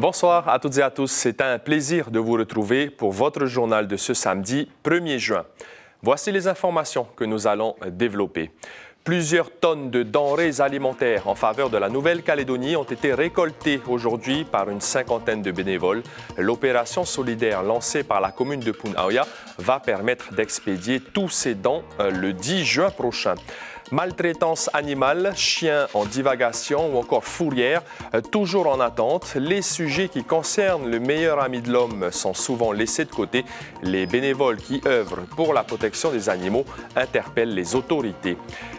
Bonsoir à toutes et à tous. C'est un plaisir de vous retrouver pour votre journal de ce samedi 1er juin. Voici les informations que nous allons développer. Plusieurs tonnes de denrées alimentaires en faveur de la Nouvelle-Calédonie ont été récoltées aujourd'hui par une cinquantaine de bénévoles. L'opération solidaire lancée par la commune de Punaoya va permettre d'expédier tous ces dons le 10 juin prochain. Maltraitance animale, chiens en divagation ou encore fourrière, toujours en attente. Les sujets qui concernent le meilleur ami de l'homme sont souvent laissés de côté. Les bénévoles qui œuvrent pour la protection des animaux interpellent les autorités.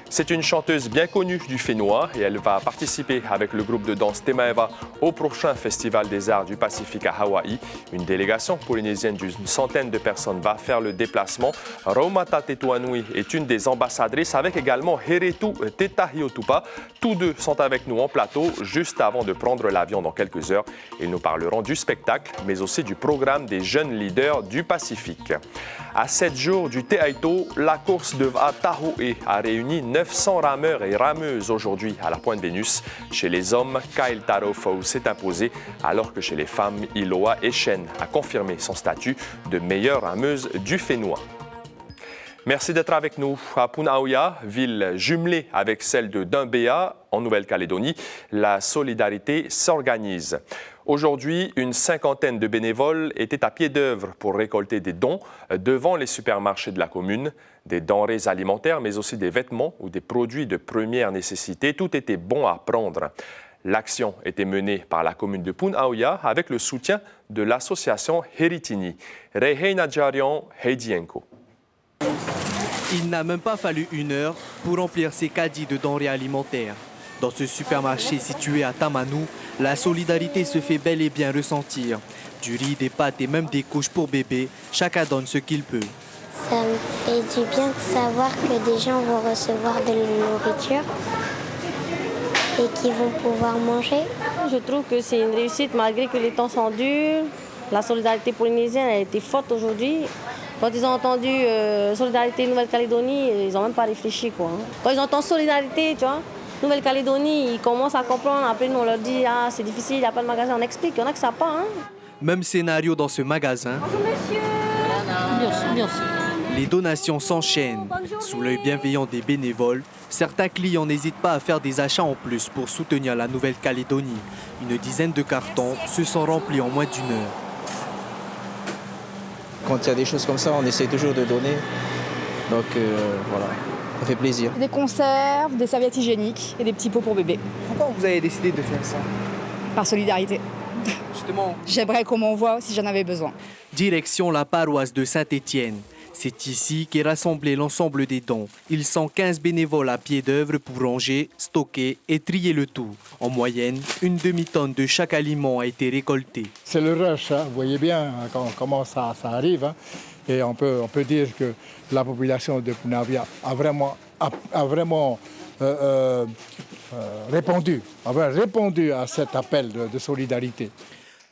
C'est une chanteuse bien connue du Fénois et elle va participer avec le groupe de danse Temaeva au prochain Festival des Arts du Pacifique à Hawaï. Une délégation polynésienne d'une centaine de personnes va faire le déplacement. Raumata Tetuanui est une des ambassadrices avec également Heretu Tetahiotupa. Tous deux sont avec nous en plateau juste avant de prendre l'avion dans quelques heures. Ils nous parleront du spectacle mais aussi du programme des jeunes leaders du Pacifique. À 7 jours du Teaito, la course de Tahoe a réuni 900 rameurs et rameuses aujourd'hui à la Pointe Vénus. Chez les hommes, Kyle Tarofo s'est imposé, alors que chez les femmes, Iloa Echen a confirmé son statut de meilleure rameuse du Fénois. Merci d'être avec nous. À Punaoya, ville jumelée avec celle de Dumbéa, en Nouvelle-Calédonie, la solidarité s'organise. Aujourd'hui, une cinquantaine de bénévoles étaient à pied d'œuvre pour récolter des dons devant les supermarchés de la commune, des denrées alimentaires, mais aussi des vêtements ou des produits de première nécessité. Tout était bon à prendre. L'action était menée par la commune de Punaoya avec le soutien de l'association Heritini. Reheina Jarion Heidienko. Il n'a même pas fallu une heure pour remplir ses caddies de denrées alimentaires. Dans ce supermarché situé à Tamanu, la solidarité se fait bel et bien ressentir. Du riz, des pâtes et même des couches pour bébés, chacun donne ce qu'il peut. Ça me fait du bien de savoir que des gens vont recevoir de la nourriture et qu'ils vont pouvoir manger. Je trouve que c'est une réussite malgré que les temps sont durs. La solidarité polynésienne a été forte aujourd'hui. Quand ils ont entendu Solidarité Nouvelle-Calédonie, ils n'ont même pas réfléchi, quoi. Quand ils entendent Solidarité, tu vois, Nouvelle-Calédonie, ils commencent à comprendre. Après, nous, on leur dit, ah, c'est difficile, il n'y a pas de magasin. On explique, il y en a que ça pas. Hein. Même scénario dans ce magasin. Bonjour, monsieur. Merci. Les donations s'enchaînent. Sous l'œil bienveillant des bénévoles, certains clients n'hésitent pas à faire des achats en plus pour soutenir la Nouvelle-Calédonie. Une dizaine de cartons se sont remplis en moins d'une heure. Quand il y a des choses comme ça, on essaie toujours de donner. Donc voilà, ça fait plaisir. Des conserves, des serviettes hygiéniques et des petits pots pour bébé. Pourquoi vous avez décidé de faire ça? Par solidarité. Justement. J'aimerais qu'on m'envoie si j'en avais besoin. Direction la paroisse de Saint-Étienne. C'est ici qu'est rassemblé l'ensemble des dons. Ils sont 15 bénévoles à pied d'œuvre pour ranger, stocker et trier le tout. En moyenne, une demi-tonne de chaque aliment a été récoltée. C'est le rush, hein. Vous voyez bien comment ça arrive. Hein. Et on peut dire que la population de Punaoya a vraiment répondu à cet appel de solidarité.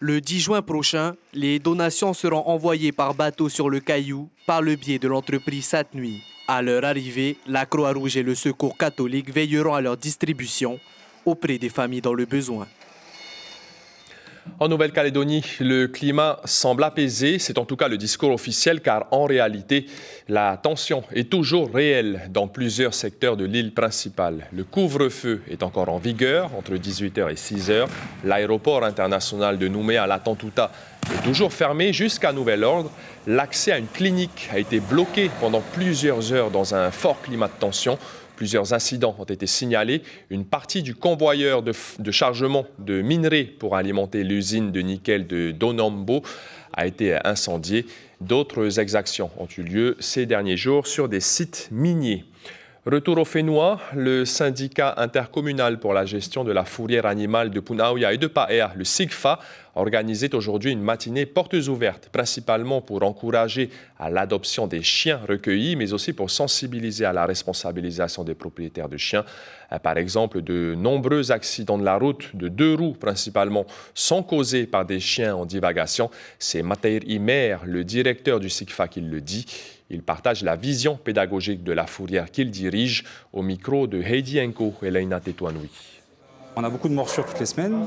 Le 10 juin prochain, les donations seront envoyées par bateau sur le Caillou par le biais de l'entreprise Sainte-Nuit. À leur arrivée, la Croix-Rouge et le Secours catholique veilleront à leur distribution auprès des familles dans le besoin. En Nouvelle-Calédonie, le climat semble apaisé. C'est en tout cas le discours officiel car en réalité, la tension est toujours réelle dans plusieurs secteurs de l'île principale. Le couvre-feu est encore en vigueur entre 18h et 6h. L'aéroport international de Nouméa, la Tantouta, est toujours fermé jusqu'à nouvel ordre. L'accès à une clinique a été bloqué pendant plusieurs heures dans un fort climat de tension. Plusieurs incidents ont été signalés. Une partie du convoyeur de chargement de minerais pour alimenter l'usine de nickel de Donombo a été incendiée. D'autres exactions ont eu lieu ces derniers jours sur des sites miniers. Retour au Fénois, le syndicat intercommunal pour la gestion de la fourrière animale de Punaoya et de Paea, le SIGFA, organisait aujourd'hui une matinée portes ouvertes, principalement pour encourager à l'adoption des chiens recueillis, mais aussi pour sensibiliser à la responsabilisation des propriétaires de chiens. Par exemple, de nombreux accidents de la route, de 2 roues principalement, sont causés par des chiens en divagation. C'est Mateir Imer, le directeur du SIGFA, qui le dit. Il partage la vision pédagogique de la fourrière qu'il dirige au micro de Heidi Enko et Leina Tetuanui. On a beaucoup de morsures toutes les semaines,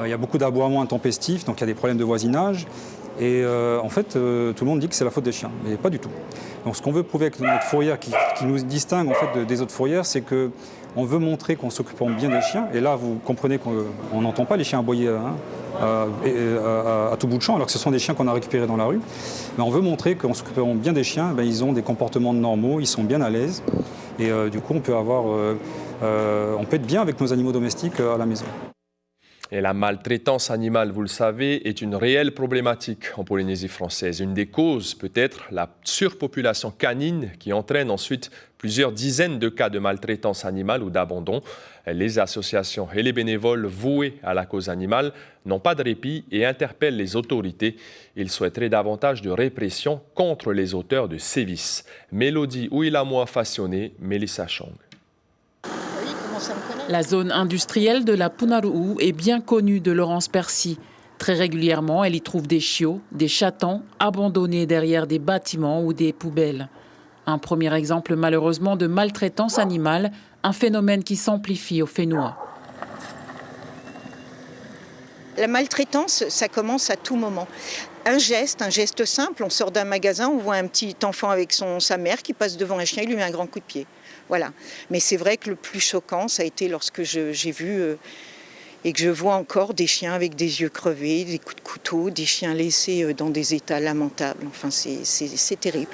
il y a beaucoup d'aboiements intempestifs, donc il y a des problèmes de voisinage. Et en fait, tout le monde dit que c'est la faute des chiens, mais pas du tout. Donc ce qu'on veut prouver avec notre fourrière, qui nous distingue en fait des autres fourrières, c'est qu'on veut montrer qu'on s'occupe bien des chiens. Et là, vous comprenez qu'on n'entend pas les chiens aboyer à tout bout de champ, alors que ce sont des chiens qu'on a récupérés dans la rue. Mais on veut montrer qu'en s'occupant bien des chiens, ils ont des comportements normaux, ils sont bien à l'aise. Et du coup, on peut être bien avec nos animaux domestiques à la maison. Et la maltraitance animale, vous le savez, est une réelle problématique en Polynésie française. Une des causes, peut-être, la surpopulation canine qui entraîne ensuite plusieurs dizaines de cas de maltraitance animale ou d'abandon. Les associations et les bénévoles voués à la cause animale n'ont pas de répit et interpellent les autorités. Ils souhaiteraient davantage de répression contre les auteurs de sévices. Mélodie Ouilamoa Fassioné, Mélissa Chong. La zone industrielle de la Punaruu est bien connue de Laurence Percy. Très régulièrement, elle y trouve des chiots, des chatons abandonnés derrière des bâtiments ou des poubelles. Un premier exemple malheureusement de maltraitance animale, un phénomène qui s'amplifie au Fénois. La maltraitance, ça commence à tout moment. Un geste simple, on sort d'un magasin, on voit un petit enfant avec sa mère qui passe devant un chien, il lui met un grand coup de pied. Voilà. Mais c'est vrai que le plus choquant, ça a été lorsque j'ai vu et que je vois encore des chiens avec des yeux crevés, des coups de couteau, des chiens laissés dans des états lamentables. Enfin, c'est terrible.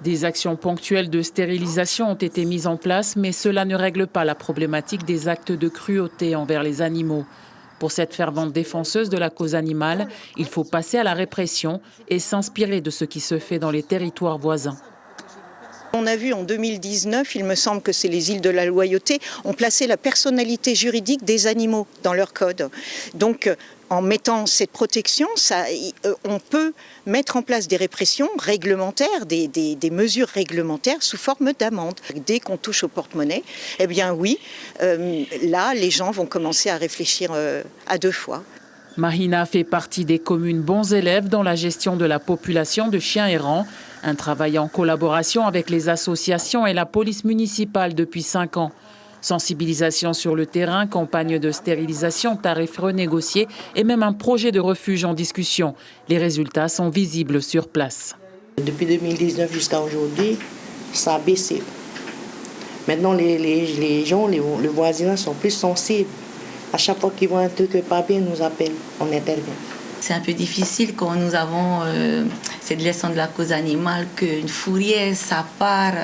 Des actions ponctuelles de stérilisation ont été mises en place, mais cela ne règle pas la problématique des actes de cruauté envers les animaux. Pour cette fervente défenseuse de la cause animale, il faut passer à la répression et s'inspirer de ce qui se fait dans les territoires voisins. On a vu en 2019, il me semble que c'est les îles de la Loyauté, ont placé la personnalité juridique des animaux dans leur code. Donc, en mettant cette protection, on peut mettre en place des répressions réglementaires, des mesures réglementaires sous forme d'amende. Dès qu'on touche au porte-monnaie, eh bien oui, là, les gens vont commencer à réfléchir à deux fois. Mahina fait partie des communes bons élèves dans la gestion de la population de chiens errants. Un travail en collaboration avec les associations et la police municipale depuis 5 ans. Sensibilisation sur le terrain, campagne de stérilisation, tarifs renégociés et même un projet de refuge en discussion. Les résultats sont visibles sur place. Depuis 2019 jusqu'à aujourd'hui, ça a baissé. Maintenant, les gens, le voisinage sont plus sensibles. À chaque fois qu'ils voient un truc pas bien, ils nous appellent, on intervient. C'est un peu difficile quand nous avons cette leçon de la cause animale, qu'une fourrière, ça part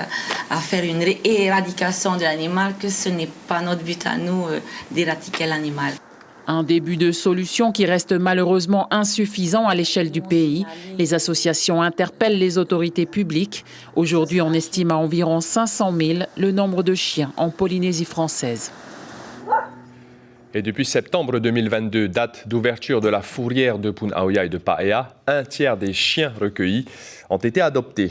à faire une éradication de l'animal, que ce n'est pas notre but à nous d'éradiquer l'animal. Un début de solution qui reste malheureusement insuffisant à l'échelle du pays. Les associations interpellent les autorités publiques. Aujourd'hui, on estime à environ 500 000 le nombre de chiens en Polynésie française. Et depuis septembre 2022, date d'ouverture de la fourrière de Punaoya et de Paea, un tiers des chiens recueillis ont été adoptés.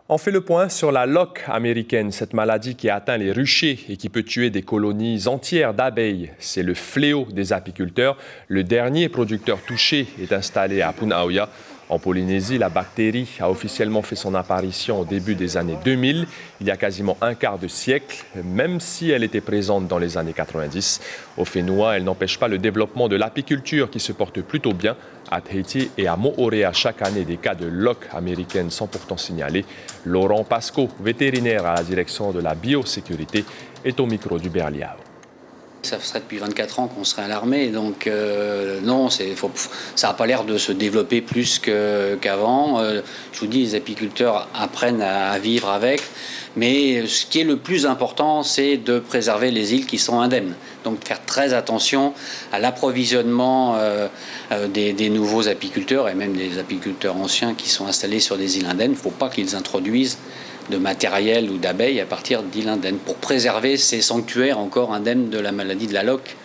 On fait le point sur la loque américaine, cette maladie qui atteint les ruchers et qui peut tuer des colonies entières d'abeilles. C'est le fléau des apiculteurs. Le dernier producteur touché est installé à Punaoya. En Polynésie, la bactérie a officiellement fait son apparition au début des années 2000, il y a quasiment un quart de siècle, même si elle était présente dans les années 90. Au Fénois, elle n'empêche pas le développement de l'apiculture qui se porte plutôt bien. À Tahiti et à Moorea, chaque année, des cas de loque américaine sont pourtant signalés. Laurent Pasco, vétérinaire à la direction de la biosécurité, est au micro du Berliao. Ça serait depuis 24 ans qu'on serait alarmé, donc non, ça n'a pas l'air de se développer plus qu'avant. Je vous dis, les apiculteurs apprennent à vivre avec, mais ce qui est le plus important, c'est de préserver les îles qui sont indemnes. Donc faire très attention à l'approvisionnement des nouveaux apiculteurs et même des apiculteurs anciens qui sont installés sur des îles indemnes. Il ne faut pas qu'ils introduisent de matériel ou d'abeilles à partir d'îles indemnes pour préserver ces sanctuaires encore indemnes de la maladie de la loque.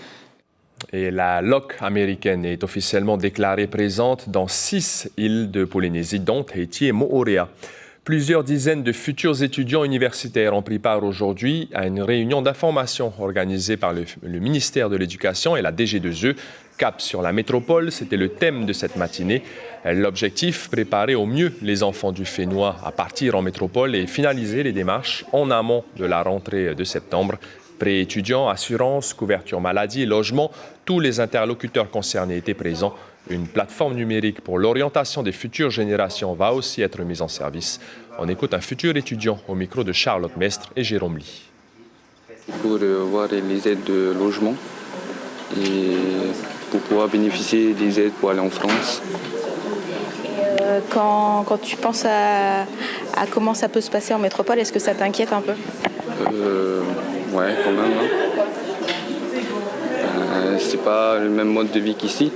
Et la loque américaine est officiellement déclarée présente dans 6 îles de Polynésie, dont Tahiti et Moorea. Plusieurs dizaines de futurs étudiants universitaires ont pris part aujourd'hui à une réunion d'information organisée par le ministère de l'Éducation et la DG2E. Cap sur la métropole, c'était le thème de cette matinée. L'objectif, préparer au mieux les enfants du Fénois à partir en métropole et finaliser les démarches en amont de la rentrée de septembre. Prêts étudiants, assurances, couverture maladie, logement, tous les interlocuteurs concernés étaient présents. Une plateforme numérique pour l'orientation des futures générations va aussi être mise en service. On écoute un futur étudiant au micro de Charlotte Mestre et Jérôme Lee. Pour voir les aides de logement et pour pouvoir bénéficier des aides pour aller en France. Quand tu penses à comment ça peut se passer en métropole, est-ce que ça t'inquiète un peu? Ouais, quand même. C'est pas le même mode de vie qu'ici.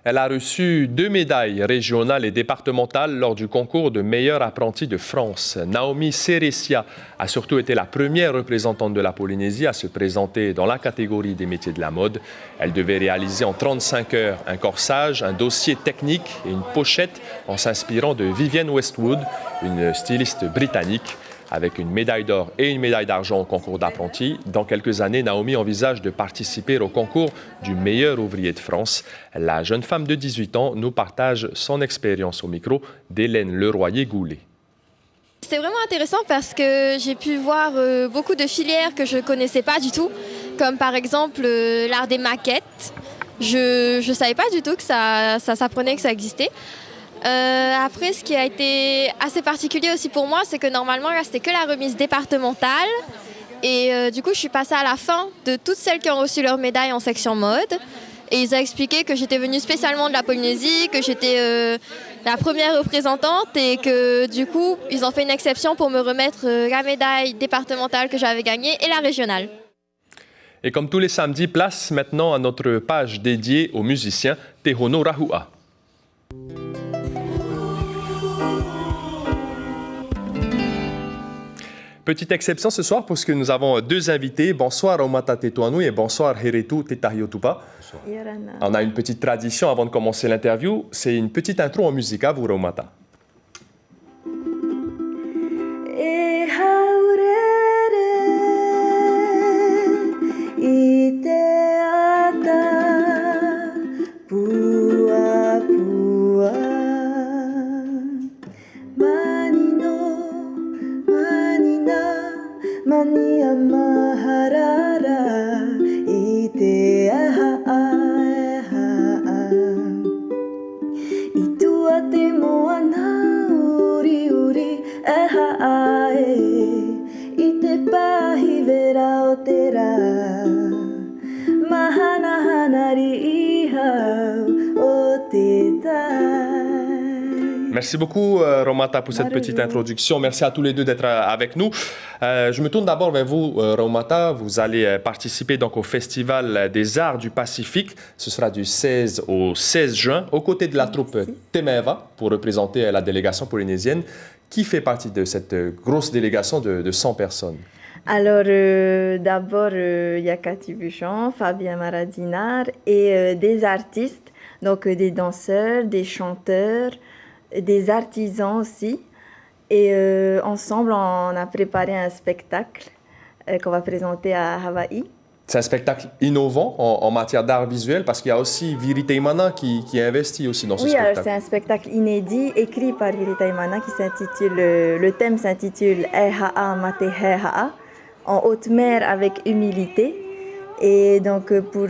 Elle a reçu 2 médailles régionales et départementales lors du concours de meilleur apprenti de France. Naomi Seresia a surtout été la première représentante de la Polynésie à se présenter dans la catégorie des métiers de la mode. Elle devait réaliser en 35 heures un corsage, un dossier technique et une pochette en s'inspirant de Vivienne Westwood, une styliste britannique. Avec une médaille d'or et une médaille d'argent au concours d'apprentis, dans quelques années, Naomi envisage de participer au concours du meilleur ouvrier de France. La jeune femme de 18 ans nous partage son expérience au micro d'Hélène Leroyer-Goulet. C'est vraiment intéressant parce que j'ai pu voir beaucoup de filières que je ne connaissais pas du tout, comme par exemple l'art des maquettes. Je ne savais pas du tout que ça s'apprenait, que ça existait. Après, ce qui a été assez particulier aussi pour moi, c'est que normalement, là, c'était que la remise départementale. Et du coup, je suis passée à la fin de toutes celles qui ont reçu leur médaille en section mode. Et ils ont expliqué que j'étais venue spécialement de la Polynésie, que j'étais la première représentante et que du coup, ils ont fait une exception pour me remettre la médaille départementale que j'avais gagnée et la régionale. Et comme tous les samedis, place maintenant à notre page dédiée aux musiciens Tehono Rahua. Petite exception ce soir parce que nous avons 2 invités. Bonsoir Raumata Tetuanui et bonsoir Heretu Tetahiotupa. On a une petite tradition avant de commencer l'interview. C'est une petite intro en musique à vous, Raumata. Mania maharara ite itu ate moana uri uri ite pahivera otera mahana hanari iha oteta. Merci beaucoup, Raumata, pour cette petite introduction. Merci à tous les deux d'être avec nous. Je me tourne d'abord vers vous, Raumata. Vous allez participer donc au Festival des Arts du Pacifique. Ce sera du 16 au 16 juin, aux côtés de la troupe Temeva, pour représenter la délégation polynésienne. Qui fait partie de cette grosse délégation de 100 personnes? Alors, d'abord, il y a Cathy Buchan, Fabien Maradinar et des artistes, donc des danseurs, des chanteurs, des artisans aussi. Et ensemble, on a préparé un spectacle qu'on va présenter à Hawaï. C'est un spectacle innovant en matière d'art visuel parce qu'il y a aussi Viri Teimana qui investit aussi dans ce spectacle. Oui, alors c'est un spectacle inédit écrit par Viri Teimana qui s'intitule, le thème s'intitule Eha'a Mate Heha'a, en haute mer avec humilité. Et donc pour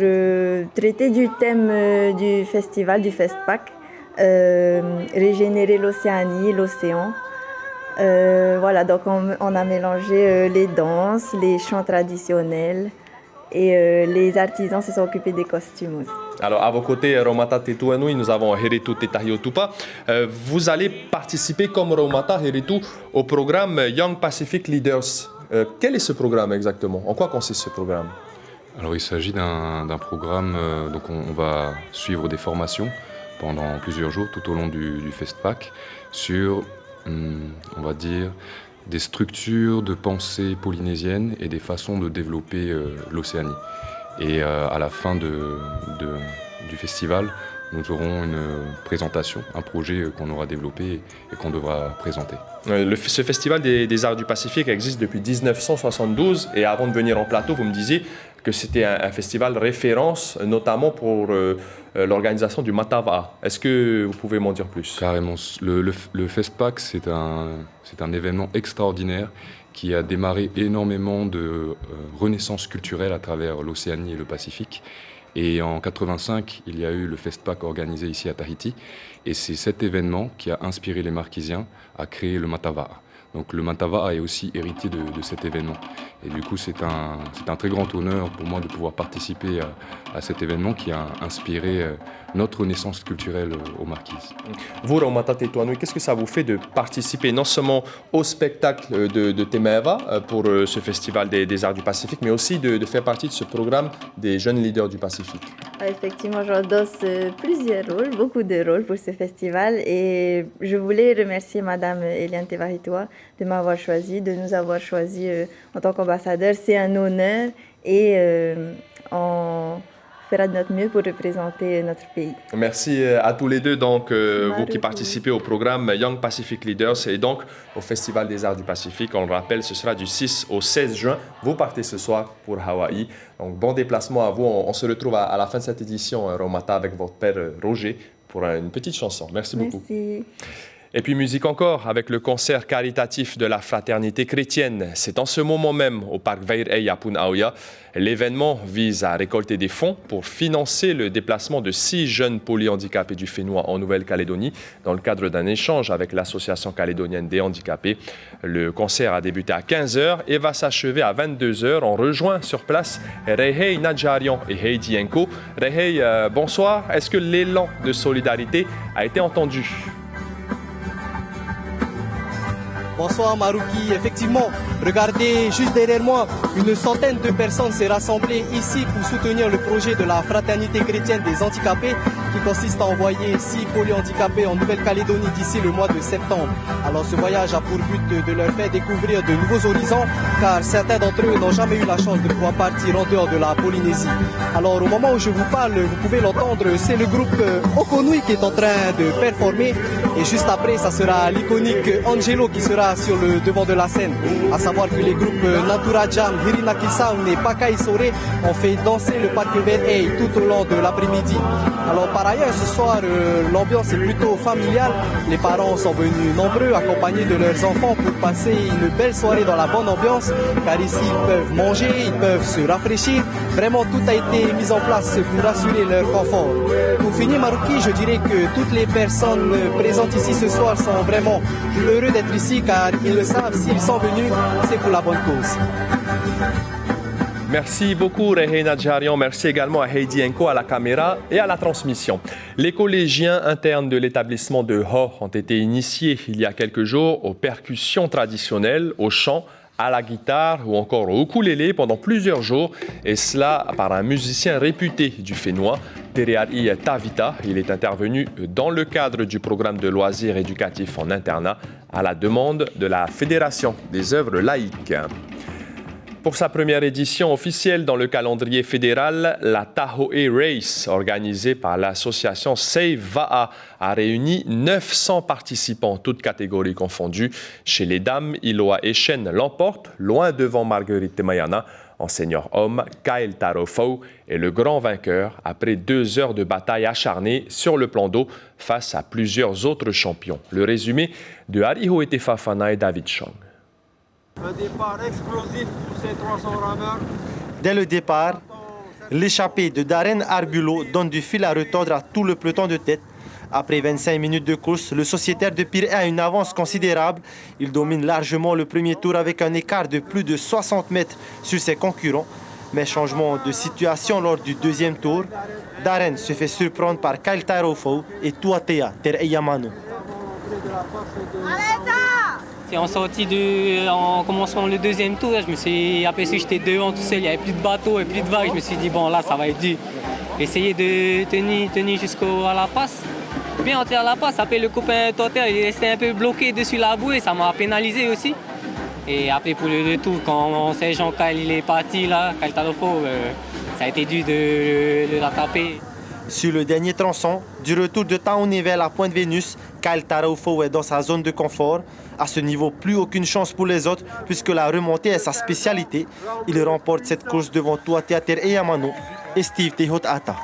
traiter du thème du festival, du Festpac, régénérer l'Océanie, l'océan. Voilà, donc on a mélangé les danses, les chants traditionnels et les artisans se sont occupés des costumes aussi. Alors, à vos côtés, Raumata Tetuanui, nous avons Heretu Tetahiotupa. Vous allez participer comme Raumata, Heretu, au programme Young Pacific Leaders. Quel est ce programme exactement? En quoi consiste ce programme? Alors, il s'agit d'un programme, donc on va suivre des formations pendant plusieurs jours tout au long du Festpac sur, on va dire, des structures de pensée polynésiennes et des façons de développer l'Océanie. Et à la fin du festival, nous aurons une présentation, un projet qu'on aura développé et qu'on devra présenter. Ce festival des Arts du Pacifique existe depuis 1972 et avant de venir en plateau, vous me disiez que c'était un festival référence, notamment pour l'organisation du Matava. Est-ce que vous pouvez m'en dire plus? Carrément. Le Festpac, c'est un événement extraordinaire qui a démarré énormément de renaissance culturelle à travers l'Océanie et le Pacifique. Et en 1985, il y a eu le Festpac organisé ici à Tahiti. Et c'est cet événement qui a inspiré les Marquisiens à créer le Matava'a. Donc le Matava'a est aussi héritier de cet événement. Et du coup, c'est un très grand honneur pour moi de pouvoir participer à cet événement qui a inspiré notre renaissance culturelle aux Marquises. Vous, Raumata Tetuanui, qu'est-ce que ça vous fait de participer non seulement au spectacle de Temeva pour ce festival des Arts du Pacifique, mais aussi de faire partie de ce programme des jeunes leaders du Pacifique? Effectivement, j'endosse plusieurs rôles, beaucoup de rôles pour ce festival et je voulais remercier Madame Eliane Tevaritoa de m'avoir choisi, de nous avoir choisi en tant qu'ambassadeur. C'est un honneur et on fera de notre mieux pour représenter notre pays. Merci à tous les deux, donc vous qui participez au programme Young Pacific Leaders et donc au Festival des Arts du Pacifique. On le rappelle, ce sera du 6 au 16 juin. Vous partez ce soir pour Hawaï. Donc bon déplacement à vous. On se retrouve à la fin de cette édition, Raumata, avec votre père Roger pour une petite chanson. Merci beaucoup. Merci. Et puis musique encore, avec le concert caritatif de la Fraternité chrétienne. C'est en ce moment même au parc Vairei à Punaoia. L'événement vise à récolter des fonds pour financer le déplacement de 6 jeunes polyhandicapés du Fénois en Nouvelle-Calédonie dans le cadre d'un échange avec l'Association calédonienne des handicapés. Le concert a débuté à 15h et va s'achever à 22h. On rejoint sur place Rehei Nadjarian et Heidi Enko. Rehei, bonsoir. Est-ce que l'élan de solidarité a été entendu? Bonsoir Marouki, effectivement, regardez juste derrière moi, une centaine de personnes s'est rassemblée ici pour soutenir le projet de la Fraternité chrétienne des handicapés qui consiste à envoyer 6 polyhandicapés en Nouvelle-Calédonie d'ici le mois de septembre. Alors ce voyage a pour but de leur faire découvrir de nouveaux horizons car certains d'entre eux n'ont jamais eu la chance de pouvoir partir en dehors de la Polynésie. Alors au moment où je vous parle, vous pouvez l'entendre, c'est le groupe Okonui qui est en train de performer et juste après ça sera l'iconique Angelo qui sera sur le devant de la scène. À savoir que les groupes Natura Jam, Hirinaki Sound et Pakai Sore ont fait danser le parc Vairei tout au long de l'après-midi. Alors par ailleurs ce soir l'ambiance est plutôt familiale. Les parents sont venus nombreux accompagnés de leurs enfants pour passer une belle soirée dans la bonne ambiance car ici ils peuvent manger, ils peuvent se rafraîchir. Vraiment tout a été mis en place pour assurer leur confort. Pour finir Marouki, je dirais que toutes les personnes présentes ici ce soir sont vraiment heureux d'être ici car ils le savent, s'ils sont venus, c'est pour la bonne cause. Merci beaucoup Rehei Nadjarian. Merci également à Heidi Enko à la caméra et à la transmission. Les collégiens internes de l'établissement de Ho ont été initiés il y a quelques jours aux percussions traditionnelles, au chant, à la guitare ou encore au ukulélé pendant plusieurs jours, et cela par un musicien réputé du Fénois, Tereari Tavita. Il est intervenu dans le cadre du programme de loisirs éducatifs en internat à la demande de la Fédération des œuvres laïques. Pour sa première édition officielle dans le calendrier fédéral, la Tahoe Race, organisée par l'association Save Va'a, a réuni 900 participants, toutes catégories confondues. Chez les dames, Iloa Echen l'emporte, loin devant Marguerite Mayana. En senior homme, Kyle Tarofau est le grand vainqueur après 2 heures de bataille acharnée sur le plan d'eau face à plusieurs autres champions. Le résumé de Hariho Etefafana et David Chong. Un départ explosif pour ces 300 rameurs. Dès le départ, l'échappée de Darren Argulo donne du fil à retordre à tout le peloton de tête. Après 25 minutes de course, le sociétaire de Pirée a une avance considérable. Il domine largement le premier tour avec un écart de plus de 60 mètres sur ses concurrents. Mais changement de situation lors du deuxième tour, Darren se fait surprendre par Kyle Tarofau et Tuatea Tereyamano. En commençant le deuxième tour, je me suis aperçu que j'étais devant tout seul, il n'y avait plus de bateau et plus de vagues. Je me suis dit, bon là, ça va être dur. Essayer de tenir jusqu'à la passe. Bien entrer à la passe, après le copain Totter, il restait un peu bloqué dessus la bouée, ça m'a pénalisé aussi. Et après pour le retour, quand Sergent Kyle il est parti là, Kyle Tarofau, ça a été dur de le rattraper. Sur le dernier tronçon, du retour de Taounivel à Pointe-Vénus, Kyle Tarofau est dans sa zone de confort. À ce niveau, plus aucune chance pour les autres puisque la remontée est sa spécialité. Il remporte cette course devant Tuatea Tereyamano et Steve Tehotata.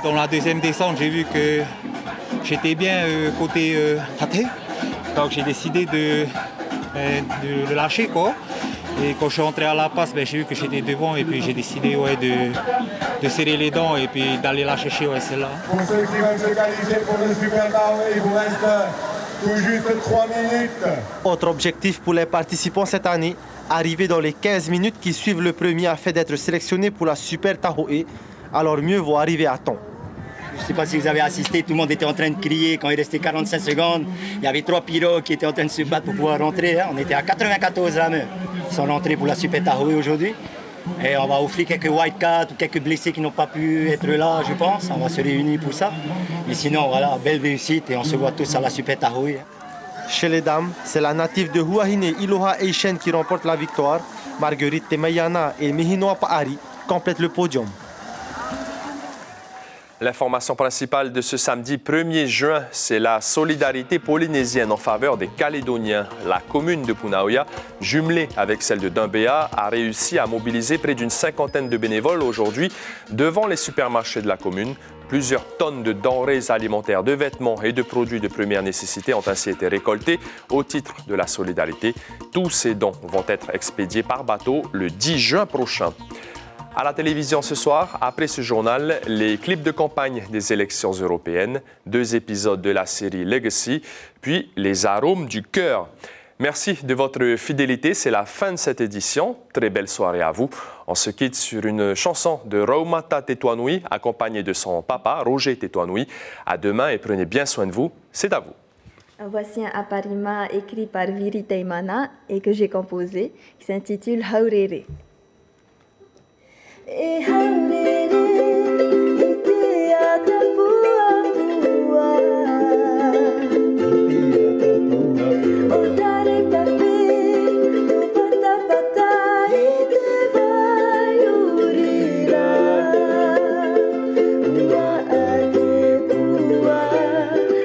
Dans la deuxième descente, j'ai vu que j'étais bien côté Tate. Donc j'ai décidé de le lâcher quoi. Et quand je suis rentré à la passe, j'ai vu que j'étais devant et puis j'ai décidé de serrer les dents et puis d'aller la chercher, celle-là. Pour ceux qui veulent se qualifier pour le Super Tahoe, il vous reste tout juste 3 minutes. Autre objectif pour les participants cette année, arriver dans les 15 minutes qui suivent le premier afin d'être sélectionné pour la Super Tahoe. Alors mieux vaut arriver à temps. Je ne sais pas si vous avez assisté, tout le monde était en train de crier quand il restait 45 secondes. Il y avait 3 pilotes qui étaient en train de se battre pour pouvoir rentrer. On était à 94 rameurs. Ils sont rentrés pour la Super Tahoe aujourd'hui. Et on va offrir quelques white cards ou quelques blessés qui n'ont pas pu être là, je pense. On va se réunir pour ça. Mais sinon, voilà, belle réussite et on se voit tous à la Super Tahoe. Chez les dames, c'est la native de Huahine, Iloha Eishen, qui remporte la victoire. Marguerite Temayana et Mihinoa Paari complètent le podium. L'information principale de ce samedi 1er juin, c'est la solidarité polynésienne en faveur des Calédoniens. La commune de Punaoya, jumelée avec celle de Dumbéa, a réussi à mobiliser près d'une cinquantaine de bénévoles aujourd'hui devant les supermarchés de la commune. Plusieurs tonnes de denrées alimentaires, de vêtements et de produits de première nécessité ont ainsi été récoltés au titre de la solidarité. Tous ces dons vont être expédiés par bateau le 10 juin prochain. À la télévision ce soir, après ce journal, les clips de campagne des élections européennes, 2 épisodes de la série Legacy, puis les arômes du cœur. Merci de votre fidélité, c'est la fin de cette édition. Très belle soirée à vous. On se quitte sur une chanson de Raumata Tetuanui, accompagnée de son papa, Roger Tetuanui. À demain et prenez bien soin de vous. C'est à vous. Voici un aparima écrit par Viri Teimana et que j'ai composé, qui s'intitule Haurere. E haurere, ite atapua o dare pape, o pata ite vai urira. Ua ate pua,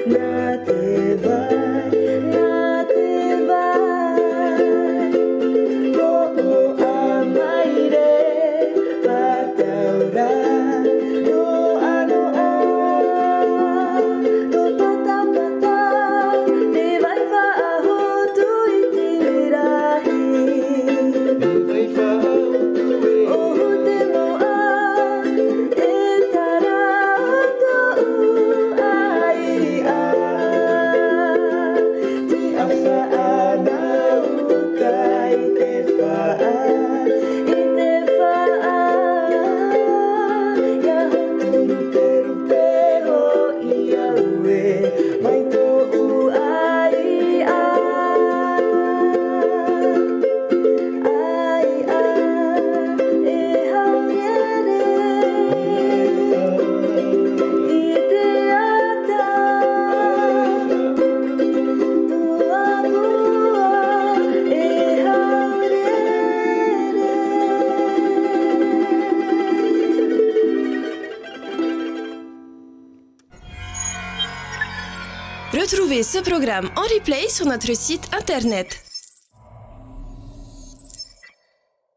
na te vai, o amaire. Retrouvez ce programme en replay sur notre site internet.